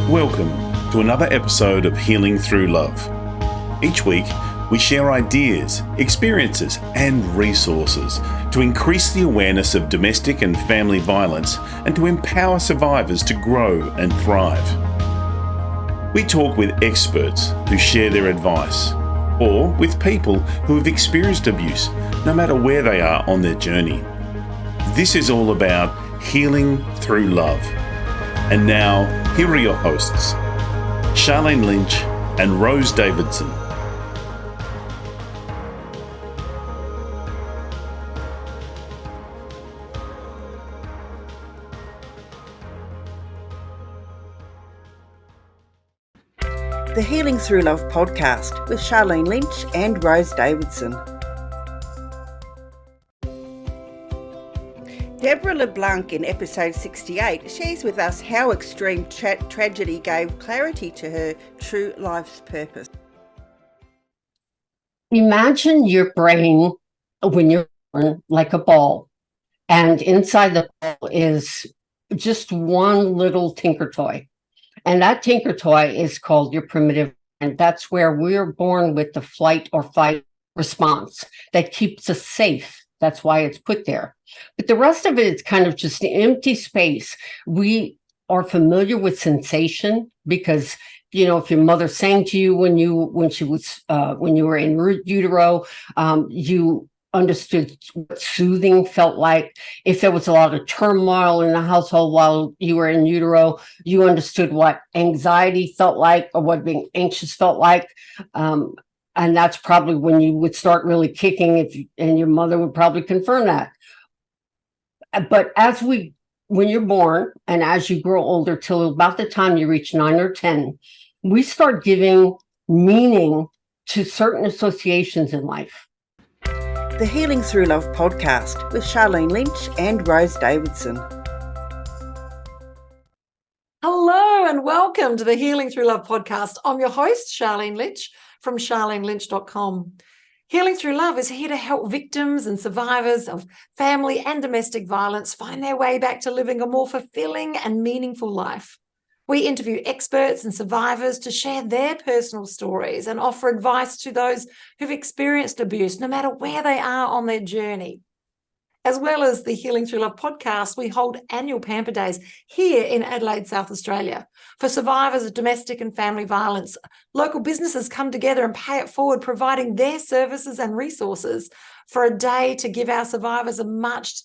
Welcome to another episode of Healing Through Love. Each week, we share ideas, experiences, and resources to increase the awareness of domestic and family violence and to empower survivors to grow and thrive. We talk with experts who share their advice, or with people who have experienced abuse, no matter where they are on their journey. This is all about healing through love. And now, here are your hosts, Sharlene Lynch and Rose Davidson. The Healing Through Love podcast with Sharlene Lynch and Rose Davidson. Deborah LeBlanc in episode 68 shares with us how extreme tragedy gave clarity to her true life's purpose. Imagine your brain when you're born like a ball, and inside the ball is just one little tinker toy. And that tinker toy is called your primitive mind. That's where we're born with the flight or fight response that keeps us safe. That's why it's put there. But the rest of it is kind of just an empty space. We are familiar with sensation because, you know, if your mother sang to you when you were in utero, you understood what soothing felt like. If there was a lot of turmoil in the household while you were in utero, you understood what anxiety felt like or what being anxious felt like. And that's probably when you would start really kicking, and your mother would probably confirm that. But when you're born and as you grow older till about the time you reach 9 or 10, we start giving meaning to certain associations in life. The Healing Through Love podcast with Sharlene Lynch and Rose Davidson. Hello and welcome to the Healing Through Love podcast. I'm your host, Sharlene Lynch from charlenelynch.com. Healing Through Love is here to help victims and survivors of family and domestic violence find their way back to living a more fulfilling and meaningful life. We interview experts and survivors to share their personal stories and offer advice to those who've experienced abuse, no matter where they are on their journey. As well as the Healing Through Love podcast, we hold annual Pamper Days here in Adelaide, South Australia. For survivors of domestic and family violence, local businesses come together and pay it forward, providing their services and resources for a day to give our survivors a much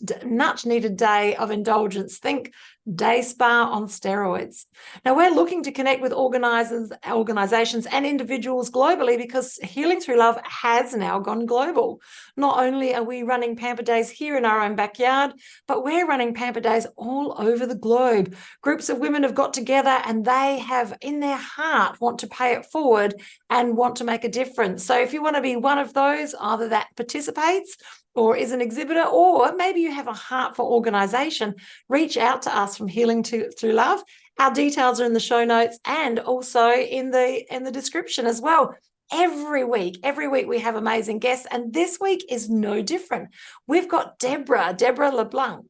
needed day of indulgence. Think day spa on steroids. Now, we're looking to connect with organisations and individuals globally because Healing Through Love has now gone global. Not only are we running Pamper Days here in our own backyard, but we're running Pamper Days all over the globe. Groups of women have got together and they have in their heart want to pay it forward and want to make a difference. So if you want to be one of those, either that participates or is an exhibitor, or maybe you have a heart for organisation, reach out to us from Healing Through Love. Our details are in the show notes and also in the description as well. Every week we have amazing guests, and this week is no different. We've got Deborah LeBlanc,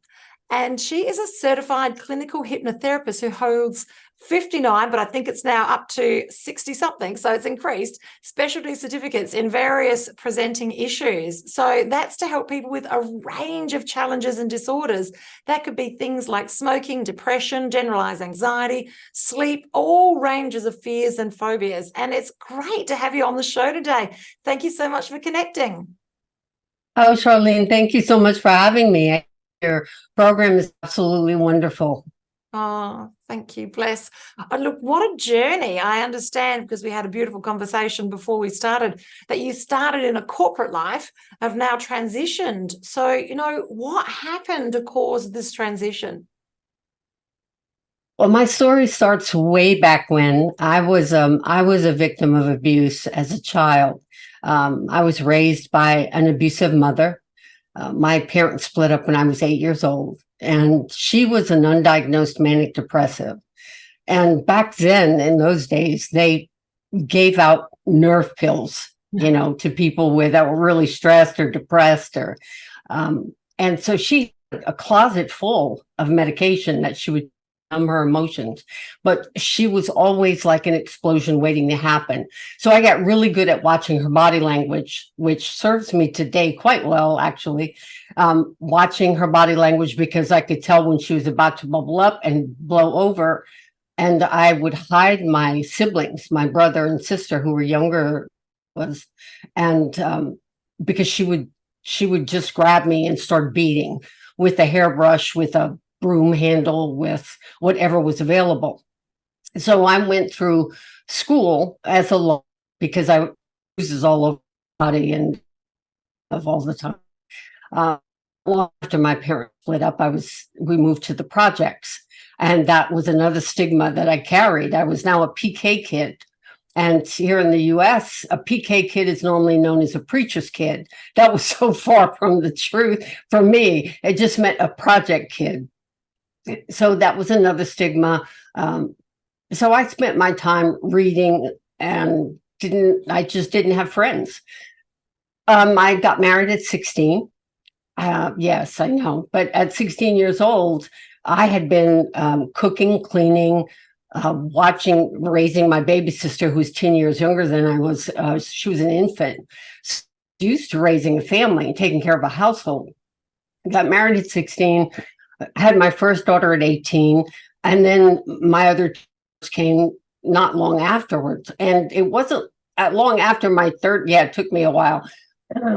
and she is a certified clinical hypnotherapist who holds 59, but I think it's now up to 60 something, so it's increased, specialty certificates in various presenting issues. So that's to help people with a range of challenges and disorders. That could be things like smoking, depression, generalized anxiety, sleep, all ranges of fears and phobias. And it's great to have you on the show today. Thank you so much for connecting. Oh, Sharlene, thank you so much for having me. Your program is absolutely wonderful. Oh, thank you. Bless. Look, what a journey. I understand, because we had a beautiful conversation before we started, that you started in a corporate life, have now transitioned. So, you know, what happened to cause this transition? Well, my story starts way back when I was a victim of abuse as a child. I was raised by an abusive mother. My parents split up when I was 8 years old, and she was an undiagnosed manic depressive. And back then, in those days, they gave out nerve pills, you know, to people that were really stressed or depressed, and so she had a closet full of medication that she would her emotions, but she was always like an explosion waiting to happen. So I got really good at watching her body language, which serves me today quite well, actually. Watching her body language, because I could tell when she was about to bubble up and blow over. And I would hide my siblings, my brother and sister who were younger, and because she would just grab me and start beating with a hairbrush, with a broom handle, with whatever was available. So I went through school as a law, because I bruises all over my body and of all the time. Well, after my parents split up, we moved to the projects, and that was another stigma that I carried. I was now a PK kid. And here in the US, a PK kid is normally known as a preacher's kid. That was so far from the truth for me. It just meant a project kid. So that was another stigma. So I spent my time reading and I just didn't have friends. I got married at 16. Yes, I know. But at 16 years old, I had been cooking, cleaning, raising my baby sister, who's 10 years younger than I was. She was an infant. So used to raising a family and taking care of a household. Got married at 16. Had my first daughter at 18, and then my other came not long afterwards. And it wasn't long after my third, it took me a while.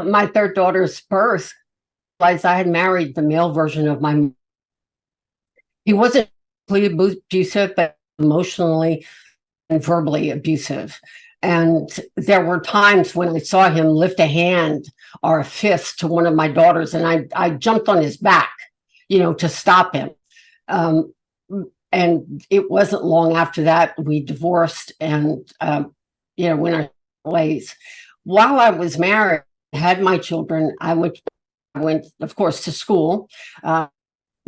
My third daughter's birth, I realized I had married the male version of my. He wasn't abusive, but emotionally and verbally abusive. And there were times when I saw him lift a hand or a fist to one of my daughters, and I jumped on his back, to stop him. And it wasn't long after that we divorced and, went our ways. While I was married, had my children, I went, of course, to school,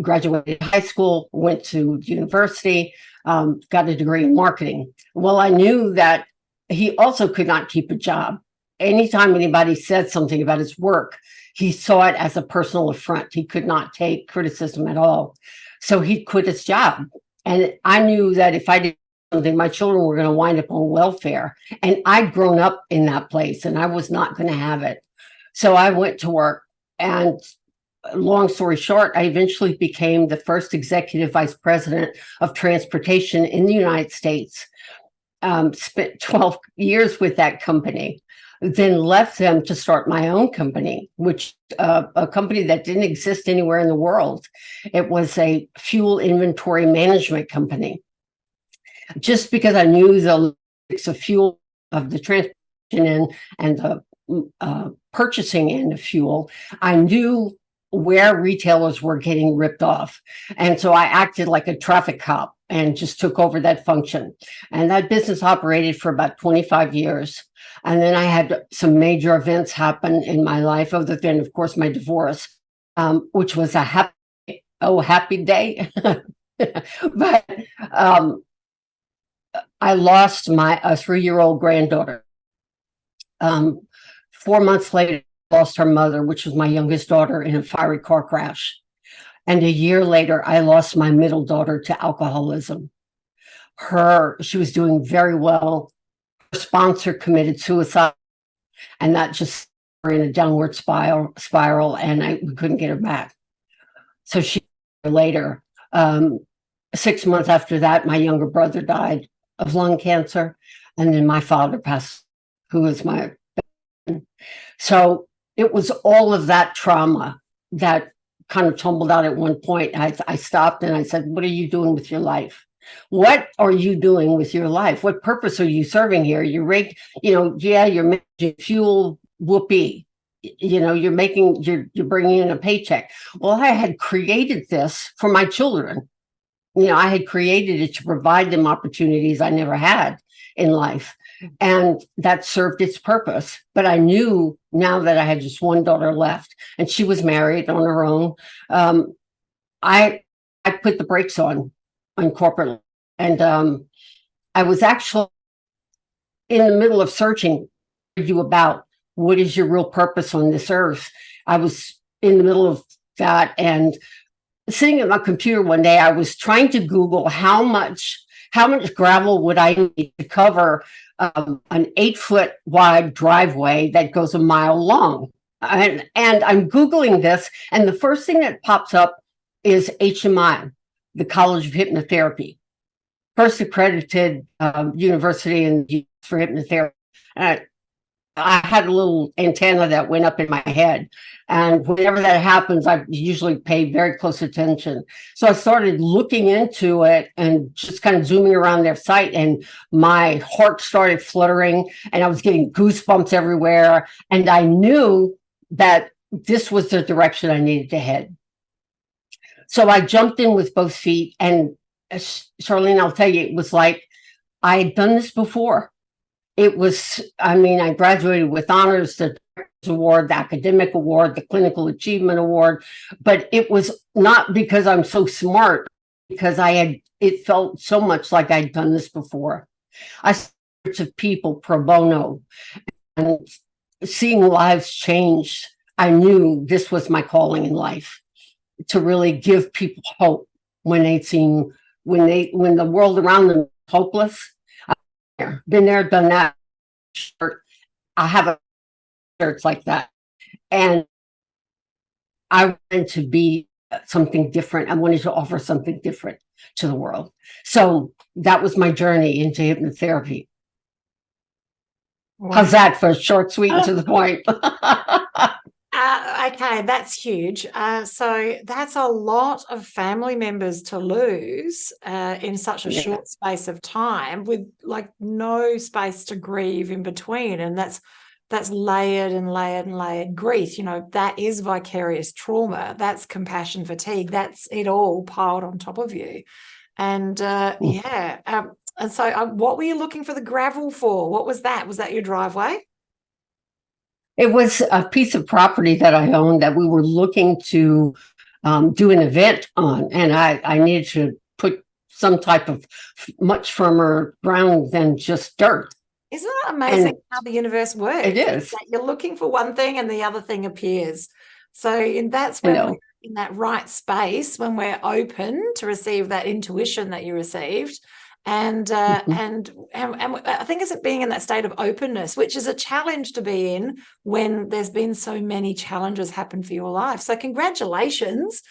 graduated high school, went to university, got a degree in marketing. Well, I knew that he also could not keep a job. Anytime anybody said something about his work, he saw it as a personal affront. He could not take criticism at all. So he quit his job. And I knew that if I did something, my children were going to wind up on welfare. And I'd grown up in that place and I was not going to have it. So I went to work, and long story short, I eventually became the first executive vice president of transportation in the United States. Spent 12 years with that company, then left them to start my own company, which a company that didn't exist anywhere in the world. It was a fuel inventory management company. Just because I knew the logistics of fuel, of the transportation end and the purchasing end of fuel, I knew where retailers were getting ripped off. And so I acted like a traffic cop and just took over that function. And that business operated for about 25 years. And then I had some major events happen in my life, other than, of course, my divorce, which was a happy day. But I lost a 3-year-old granddaughter. 4 months later, I lost her mother, which was my youngest daughter, in a fiery car crash. And a year later, I lost my middle daughter to alcoholism. She was doing very well. Her sponsor committed suicide, and that just were in a downward spiral, and we couldn't get her back. So later, 6 months after that, my younger brother died of lung cancer, and then my father passed, who was my. So it was all of that trauma that kind of tumbled out at one point. I stopped and I said, what are you doing with your life? What are you doing with your life? What purpose are you serving here? You're managing fuel, whoopee. You're bringing in a paycheck. Well, I had created this for my children. I had created it to provide them opportunities I never had in life. And that served its purpose. But I knew now that I had just one daughter left and she was married on her own. I put the brakes on corporate. And I was actually in the middle of searching about what is your real purpose on this earth. I was in the middle of that, and sitting at my computer one day, I was trying to Google how much gravel would I need to cover an 8-foot wide driveway that goes a mile long. And I'm Googling this, and the first thing that pops up is HMI, the College of Hypnotherapy, first accredited university for hypnotherapy. I had a little antenna that went up in my head. And whenever that happens, I usually pay very close attention. So I started looking into it and just kind of zooming around their site, and my heart started fluttering and I was getting goosebumps everywhere. And I knew that this was the direction I needed to head. So I jumped in with both feet. And Sharlene, I'll tell you, it was like I had done this before. It was, I mean, I graduated with honors, the Director's Award, the Academic Award, the Clinical Achievement Award, but it was not because I'm so smart, because it felt so much like I'd done this before. I spoke to people pro bono, and seeing lives change, I knew this was my calling in life, to really give people hope when when the world around them is hopeless. Been there, done that. I have a shirts like that, and I wanted to be something different. I wanted to offer something different to the world. So that was my journey into hypnotherapy. Wow. How's that for short, sweet, and to the point? Okay, that's huge. So that's a lot of family members to lose in such a short space of time, with like no space to grieve in between. And that's layered and layered and layered grief. You know, that is vicarious trauma. That's compassion fatigue. That's it all piled on top of you. And and so what were you looking for the gravel for? What was that? Was that your driveway? It was a piece of property that I owned that we were looking to do an event on, and I needed to put some type of much firmer ground than just dirt. Isn't it amazing how the universe works? It is. That you're looking for one thing and the other thing appears. So that's when we're in that right space, when we're open to receive that intuition that you received. And and I think it's being in that state of openness, which is a challenge to be in when there's been so many challenges happen for your life. So congratulations.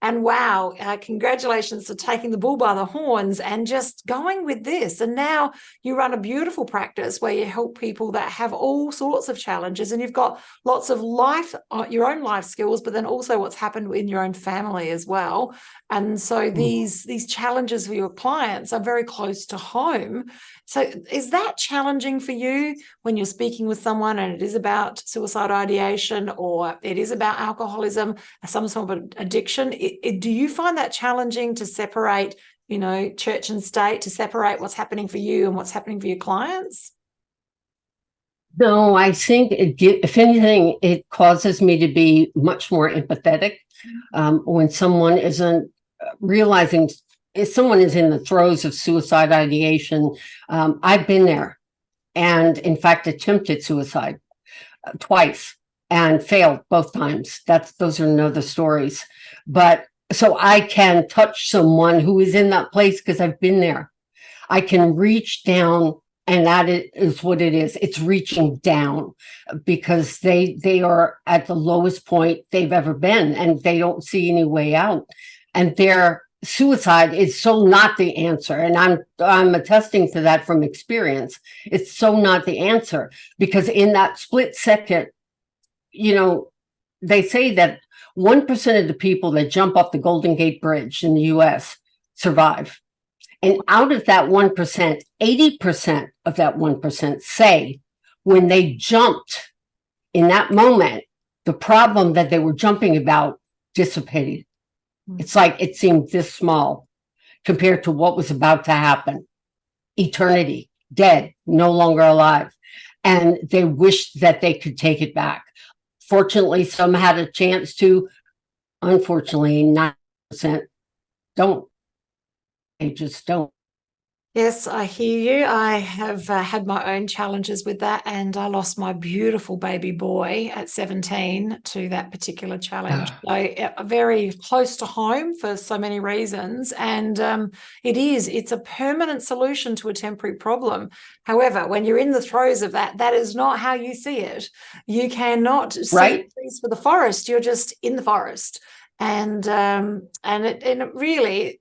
And wow, congratulations for taking the bull by the horns and just going with this. And now you run a beautiful practice where you help people that have all sorts of challenges, and you've got lots of life, your own life skills, but then also what's happened in your own family as well. And so these challenges for your clients are very close to home. So is that challenging for you when you're speaking with someone and it is about suicide ideation, or it is about alcoholism, some sort of addiction? Do you find that challenging to separate, you know, church and state, to separate what's happening for you and what's happening for your clients? No, I think if anything, it causes me to be much more empathetic when someone isn't realizing, if someone is in the throes of suicide ideation. I've been there, and in fact attempted suicide twice and failed both times. Those are another stories. But so I can touch someone who is in that place because I've been there. I can reach down, and that is what it is. It's reaching down because they are at the lowest point they've ever been, and they don't see any way out. And their suicide is so not the answer. And I'm attesting to that from experience. It's so not the answer, because in that split second, you know, they say that 1% of the people that jump off the Golden Gate Bridge in the US survive. And out of that 1%, 80% of that 1% say when they jumped in that moment, the problem that they were jumping about dissipated. It's like it seemed this small compared to what was about to happen. Eternity, dead, no longer alive. And they wished that they could take it back. Fortunately, some had a chance to. Unfortunately, 9% don't. They just don't. Yes, I hear you. I have had my own challenges with that, and I lost my beautiful baby boy at 17 to that particular challenge. So very close to home for so many reasons, and it's a permanent solution to a temporary problem. However, when you're in the throes of that, that is not how you see it. You cannot see Right? trees for the forest. You're just in the forest, and it really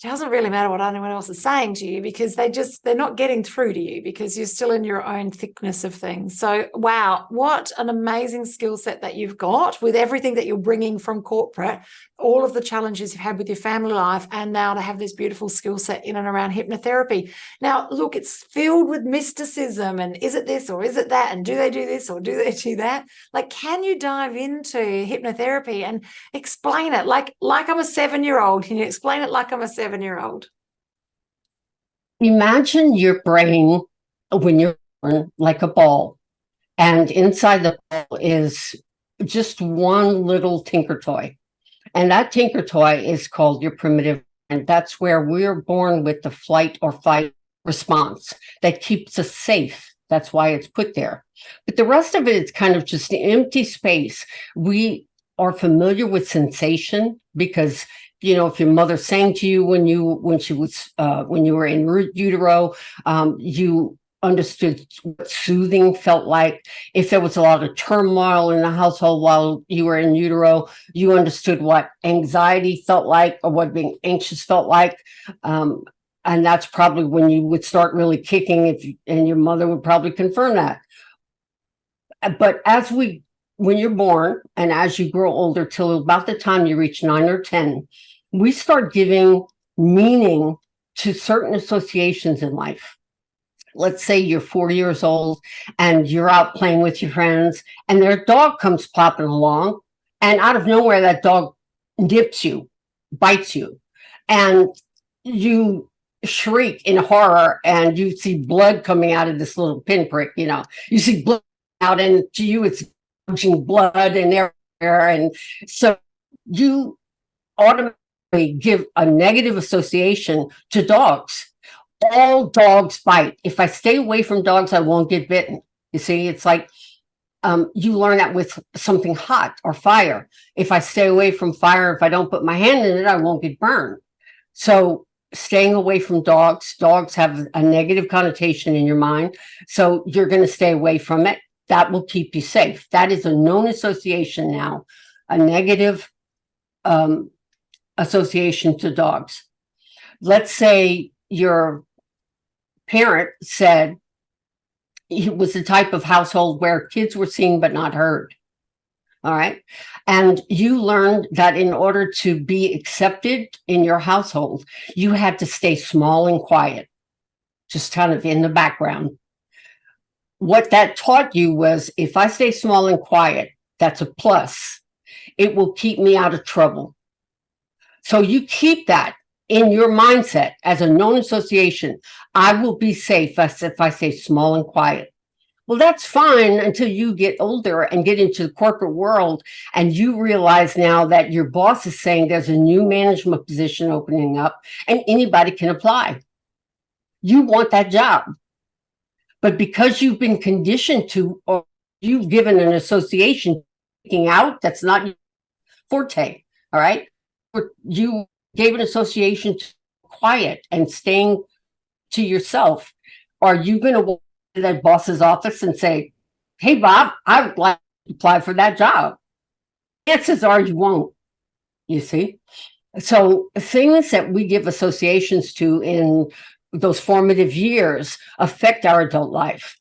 it doesn't really matter what anyone else is saying to you, because they're not getting through to you because you're still in your own thickness of things. So wow, what an amazing skill set that you've got with everything that you're bringing from corporate, all of the challenges you've had with your family life, and now to have this beautiful skill set in and around hypnotherapy. Now look, it's filled with mysticism, and is it this or is it that, and do they do this or do they do that? Like, can you dive into hypnotherapy and explain it like I'm a 7-year-old? Can you explain it like I'm a 7-year-old? Imagine your brain when you're born like a ball, and inside the ball is just one little tinker toy. And that tinker toy is called your primitive, and that's where we're born with the flight or fight response that keeps us safe. That's why it's put there. But the rest of it is kind of just an empty space. We are familiar with sensation because, you know, if your mother sang to you when you were in utero, you understood what soothing felt like. If there was a lot of turmoil in the household while you were in utero, you understood what anxiety felt like or what being anxious felt like. And that's probably when you would start really kicking, and your mother would probably confirm that. But when you're born and as you grow older, till about the time you reach 9 or 10, we start giving meaning to certain associations in life. Let's say you're 4 years old and you're out playing with your friends, and their dog comes plopping along, and out of nowhere, that dog nips you, bites you, and you shriek in horror, and you see blood coming out of this little pinprick. You know, you see blood out, and to you, it's blood and everywhere. And so you automatically give a negative association to dogs. All dogs bite. If I stay away from dogs, I won't get bitten. You see, it's like you learn that with something hot or fire. If I stay away from fire, if I don't put my hand in it, I won't get burned. So staying away from dogs have a negative connotation in your mind. So you're going to stay away from it. That will keep you safe. That is a known association now, a negative association to dogs. Let's say your parent said it was the type of household where kids were seen but not heard. All right. And you learned that in order to be accepted in your household, you had to stay small and quiet, just kind of in the background. What that taught you was, if I stay small and quiet, that's a plus. It will keep me out of trouble. So you keep that in your mindset as a known association. I will be safe if I stay small and quiet. Well, that's fine until you get older and get into the corporate world, and you realize now that your boss is saying there's a new management position opening up and anybody can apply. You want that job. But because you've been conditioned to, or you've given an association speaking out, that's not your forte. All right. You gave an association to quiet and staying to yourself. Are you going to walk to that boss's office and say, "Hey, Bob, I would like to apply for that job"? Chances are you won't, you see? So things that we give associations to in those formative years affect our adult life.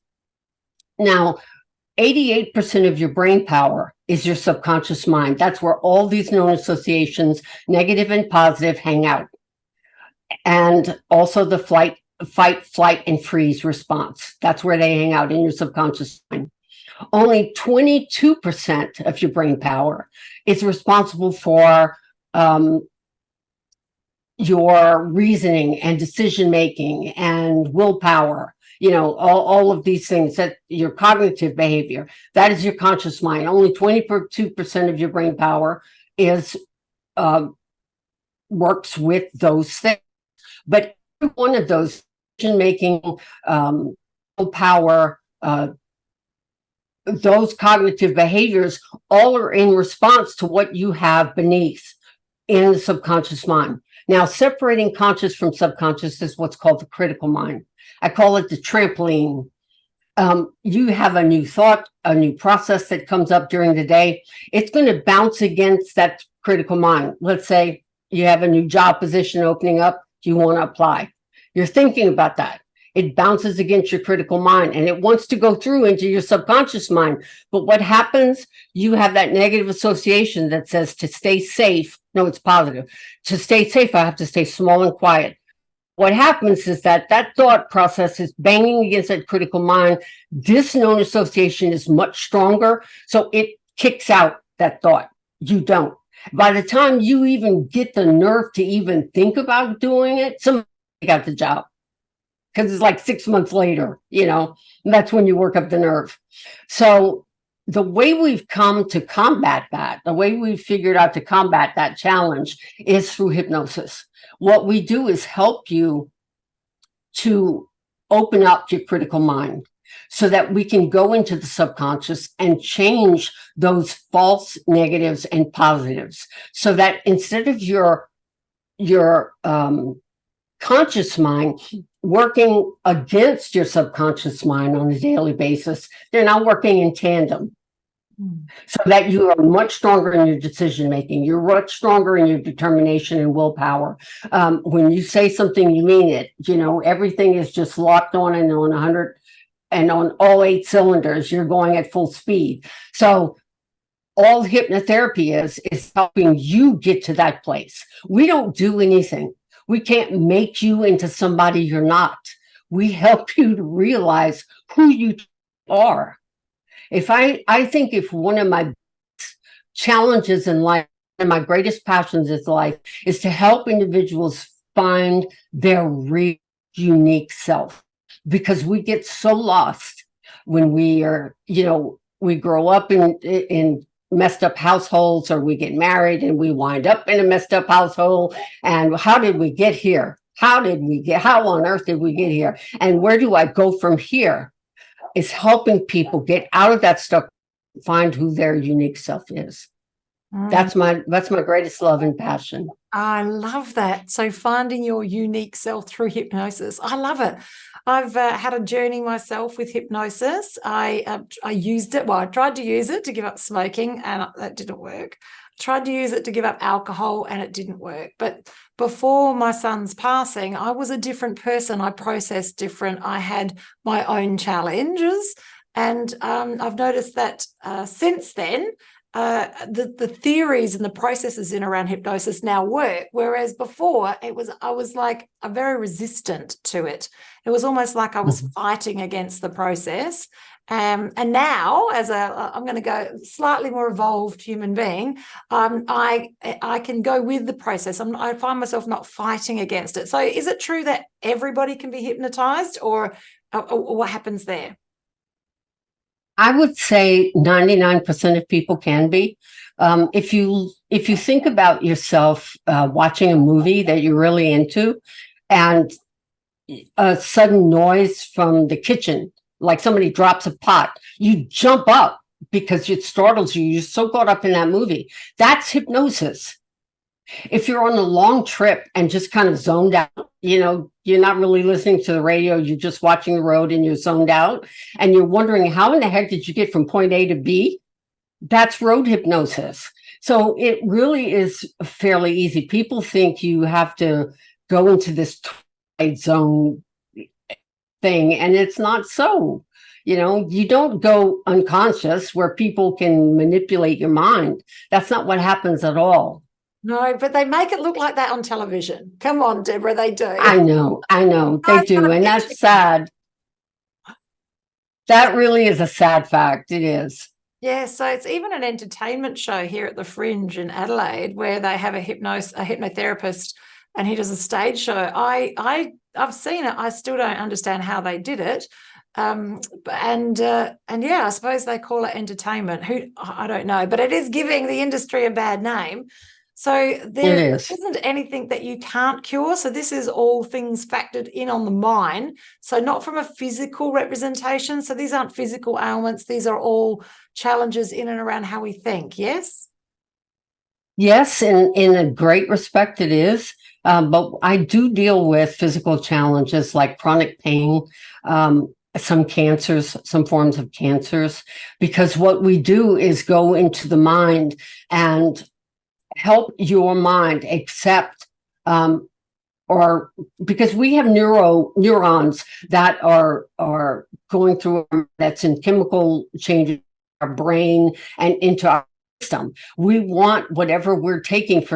Now, 88% of your brain power is your subconscious mind. That's where all these known associations, negative and positive, hang out. And also the fight, flight, and freeze response. That's where they hang out, in your subconscious mind. Only 22% of your brain power is responsible for your reasoning and decision making and willpower, you know, all of these things, that your cognitive behavior, that is your conscious mind. Only 22% of your brain power is works with those things. But every one of those making, power, those cognitive behaviors all are in response to what you have beneath in the subconscious mind. Now, separating conscious from subconscious is what's called the critical mind. I call it the trampoline. You have a new thought, a new process that comes up during the day. It's going to bounce against that critical mind. Let's say you have a new job position opening up. Do you want to apply? You're thinking about that. It bounces against your critical mind and it wants to go through into your subconscious mind. But what happens? You have that negative association that says to stay safe. No, it's positive. To stay safe, I have to stay small and quiet. What happens is that thought process is banging against that critical mind. This known association is much stronger. So it kicks out that thought. You don't. By the time you even get the nerve to even think about doing it, somebody got the job. Because it's like 6 months later, and that's when you work up the nerve. So the way we've come to combat that, the way we've figured out to combat that challenge is through hypnosis. What we do is help you to open up your critical mind so that we can go into the subconscious and change those false negatives and positives. So that instead of your conscious mind working against your subconscious mind on a daily basis, they're now working in tandem. So that you are much stronger in your decision making. You're much stronger in your determination and willpower. When you say something, you mean it. Everything is just locked on and on 100 and on all 8 cylinders. You're going at full speed. So all hypnotherapy is helping you get to that place. We don't do anything. We can't make you into somebody you're not. We help you to realize who you are. I think if one of my challenges in life and my greatest passions in life is to help individuals find their real unique self, because we get so lost when we are, we grow up in messed up households, or we get married and we wind up in a messed up household. And how did we get here? How on earth did we get here? And where do I go from here? Is helping people get out of that stuff, find who their unique self is. That's my greatest love and passion. I love that. So finding your unique self through hypnosis. I love it. I've had a journey myself with hypnosis. I used it. Well, I tried to use it to give up smoking, and that didn't work. I tried to use it to give up alcohol, and it didn't work. But before my son's passing, I was a different person. I processed different. I had my own challenges. And I've noticed that since then, the theories and the processes in around hypnosis now work, whereas before I was like very resistant to it. It was almost like I was fighting against the process. And now, as I'm going to go slightly more evolved human being, I can go with the process. I find myself not fighting against it. So, is it true that everybody can be hypnotized, or what happens there? I would say 99% of people can be. If you think about yourself watching a movie that you're really into, and a sudden noise from the kitchen, like somebody drops a pot, you jump up because it startles you. You're so caught up in that movie. That's hypnosis. If you're on a long trip and just kind of zoned out, you're not really listening to the radio, you're just watching the road and you're zoned out and you're wondering how in the heck did you get from point A to B? That's road hypnosis. So it really is fairly easy. People think you have to go into this twilight zone thing, and it's not so. You don't go unconscious where people can manipulate your mind. That's not what happens at all. No, but they make it look like that on television. Come on, Deborah, they do. I know, they do, and that's sad. That really is a sad fact. It is. Yeah, so it's even an entertainment show here at the Fringe in Adelaide where they have a hypnotherapist, and he does a stage show. I've seen it. I still don't understand how they did it. And yeah, I suppose they call it entertainment. I don't know, but it is giving the industry a bad name. So there It is. isn't anything that you can't cure. So this is all things factored in on the mind. So not from a physical representation. So these aren't physical ailments. These are all challenges in and around how we think. Yes? Yes, in a great respect it is. But I do deal with physical challenges like chronic pain, some cancers, some forms of cancers, because what we do is go into the mind and help your mind accept, or because we have neurons that are going through, that's in chemical changes in our brain and into our system. We want whatever we're taking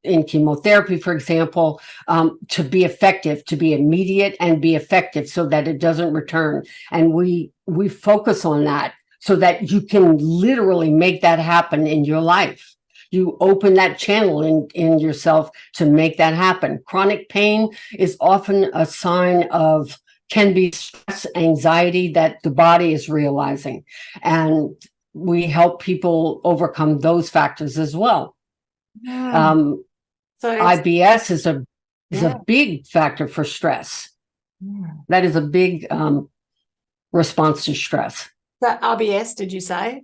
in chemotherapy, for example, to be effective, to be immediate and be effective so that it doesn't return. And we focus on that so that you can literally make that happen in your life. You open that channel in yourself to make that happen. Chronic pain is often a sign of, can be stress, anxiety that the body is realizing. And we help people overcome those factors as well. Yeah. So IBS is a big factor for stress. Yeah. That is a big response to stress. That IBS, did you say?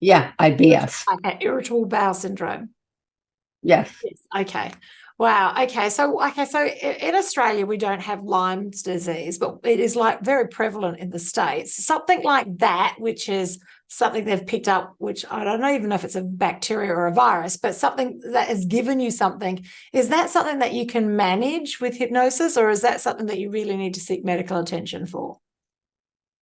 Yeah, IBS. Okay, irritable bowel syndrome. Yes. Yes. Okay. Wow. Okay. So in Australia, we don't have Lyme's disease, but it is like very prevalent in the States. Something like that, which is something they've picked up, which I don't even know if it's a bacteria or a virus, but something that has given you something. Is that something that you can manage with hypnosis, or is that something that you really need to seek medical attention for?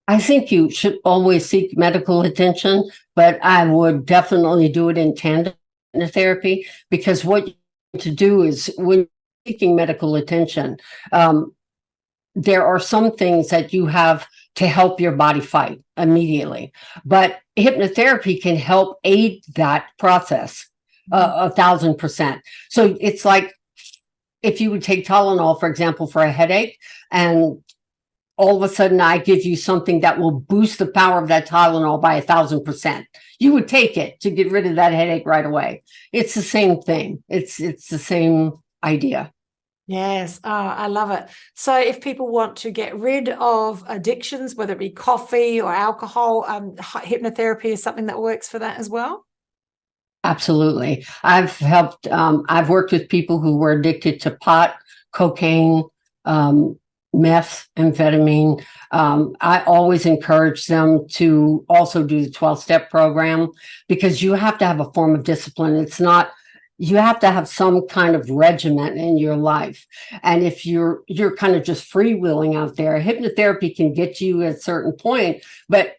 I think you should always seek medical attention, but I would definitely do it in tandem with therapy, because what you need to do is, when seeking medical attention, there are some things that you have to help your body fight immediately, but hypnotherapy can help aid that process 1,000%. So it's like if you would take Tylenol, for example, for a headache, and all of a sudden I give you something that will boost the power of that Tylenol by 1,000%. You would take it to get rid of that headache right away. It's the same thing. It's the same idea. Yes. Oh, I love it. So if people want to get rid of addictions, whether it be coffee or alcohol, hypnotherapy is something that works for that as well? Absolutely. I've worked with people who were addicted to pot, cocaine, meth, amphetamine. I always encourage them to also do the 12-step program, because you have to have a form of discipline. It's not, you have to have some kind of regimen in your life. And if you're kind of just freewheeling out there, hypnotherapy can get you at a certain point, but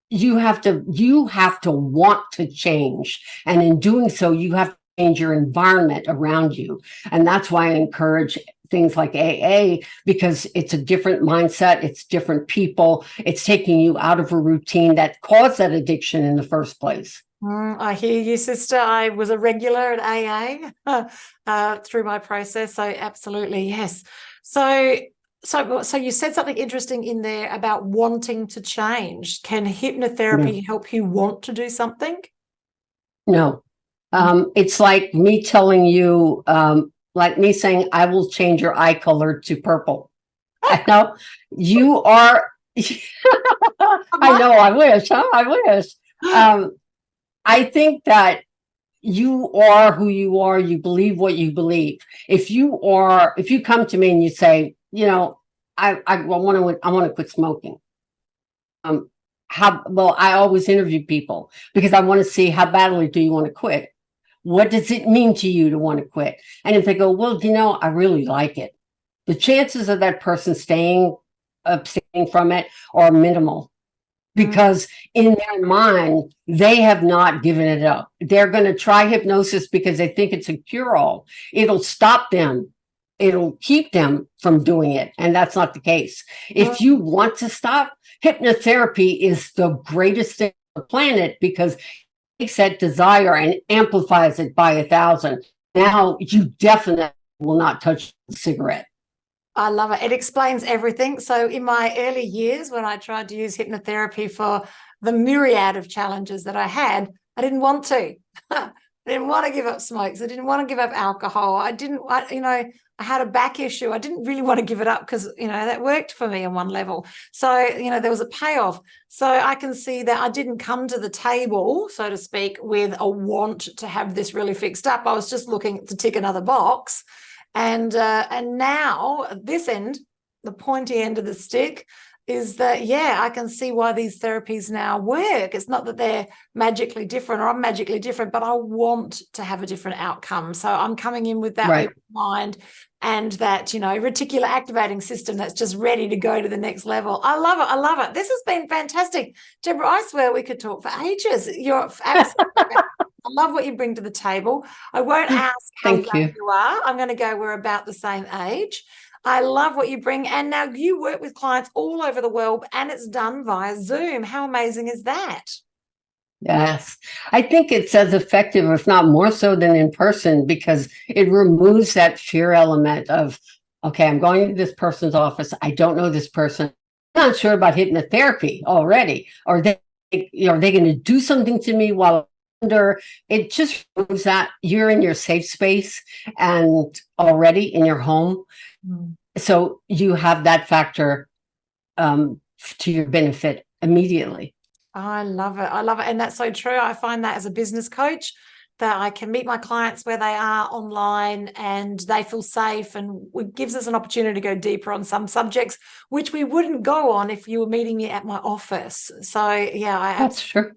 you have to want to change. And in doing so, you have to change your environment around you. And that's why I encourage things like AA, because it's a different mindset, it's different people, it's taking you out of a routine that caused that addiction in the first place. I hear you, sister. I was a regular at AA through my process. So absolutely, yes. So you said something interesting in there about wanting to change. Can hypnotherapy help you want to do something? No. It's like me telling you, like me saying, I will change your eye color to purple. No, you are. I know, I wish, huh? I wish. I think that you are who you are. You believe what you believe. If you come to me and you say, I want to quit smoking. I always interview people, because I want to see, how badly do you want to quit? What does it mean to you to want to quit? And if they go, well, I really like it, the chances of that person abstaining from it are minimal, because in their mind, they have not given it up. They're going to try hypnosis because they think it's a cure-all. It'll stop them. It'll keep them from doing it. And that's not the case. If you want to stop, hypnotherapy is the greatest thing on the planet, because takes that desire and amplifies it by 1,000. Now you definitely will not touch the cigarette. I love it. It explains everything. So in my early years, when I tried to use hypnotherapy for the myriad of challenges that I had, I didn't want to. I didn't want to give up smokes. I didn't want to give up alcohol. I had a back issue. I didn't really want to give it up because, that worked for me on one level. So, there was a payoff. So I can see that I didn't come to the table, so to speak, with a want to have this really fixed up. I was just looking to tick another box. And now at this end, the pointy end of the stick, is that, I can see why these therapies now work. It's not that they're magically different or I'm magically different, but I want to have a different outcome. So I'm coming in with that open mind and that, reticular activating system that's just ready to go to the next level. I love it. I love it. This has been fantastic. Deborah, I swear we could talk for ages. You're absolutely I love what you bring to the table. I won't ask how young you are. I'm going to go, we're about the same age. I love what you bring. And now you work with clients all over the world and it's done via Zoom. How amazing is that? Yes. I think it's as effective, if not more so than in person, because it removes that fear element of, okay, I'm going to this person's office. I don't know this person. I'm not sure about hypnotherapy already. Are they going to do something to me while I'm under? It just removes that. You're in your safe space and already in your home. So you have that factor to your benefit immediately. I love it. I love it. And that's so true. I find that as a business coach, that I can meet my clients where they are online and they feel safe, and it gives us an opportunity to go deeper on some subjects, which we wouldn't go on if you were meeting me at my office. So, That's true.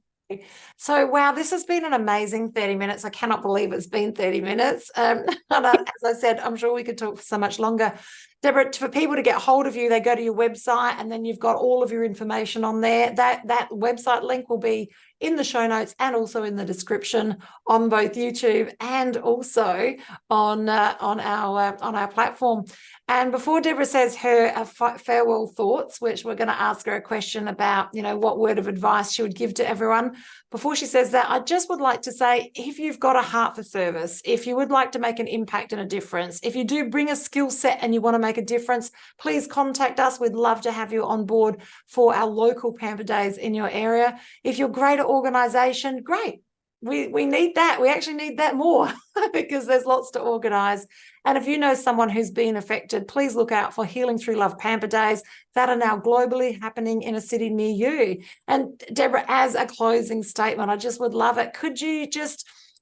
So, wow, this has been an amazing 30 minutes. I cannot believe it's been 30 minutes. And as I said, I'm sure we could talk for so much longer. Deborah, for people to get hold of you, they go to your website and then you've got all of your information on there. That website link will be in the show notes and also in the description on both YouTube and also on our platform. And before Deborah says her farewell thoughts, which we're going to ask her a question about, what word of advice she would give to everyone. Before she says that, I just would like to say, if you've got a heart for service, if you would like to make an impact and a difference, if you do bring a skill set and you want to make a difference, please contact us. We'd love to have you on board for our local Pamper Days in your area. If you're a greater organisation, great. We need that. We actually need that more because there's lots to organise. And if you know someone who's been affected, please look out for Healing Through Love Pamper Days that are now globally happening in a city near you. And Deborah, as a closing statement, I just would love it. Could you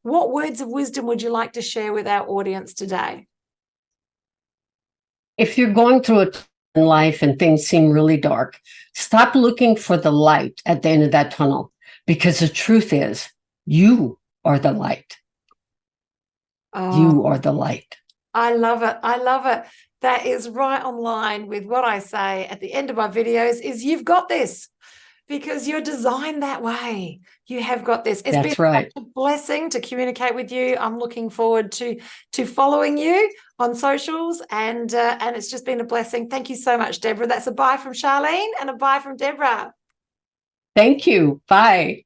what words of wisdom would you like to share with our audience today? If you're going through a time in life and things seem really dark, stop looking for the light at the end of that tunnel, because the truth is, you are the light. You are the light. I love it. I love it. That is right on line with what I say at the end of my videos is you've got this because you're designed that way. You have got this. It's been such a blessing to communicate with you. I'm looking forward to following you on socials and it's just been a blessing. Thank you so much, Deborah. That's a bye from Sharlene and a bye from Deborah. Thank you. Bye.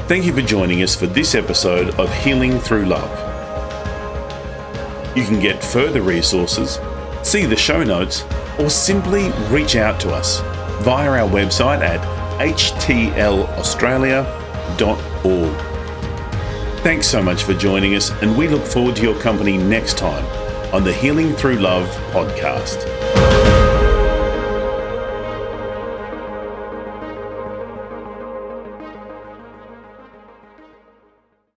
Thank you for joining us for this episode of Healing Through Love. You can get further resources, see the show notes, or simply reach out to us via our website at htlaustralia.org. Thanks so much for joining us, and we look forward to your company next time on the Healing Through Love podcast.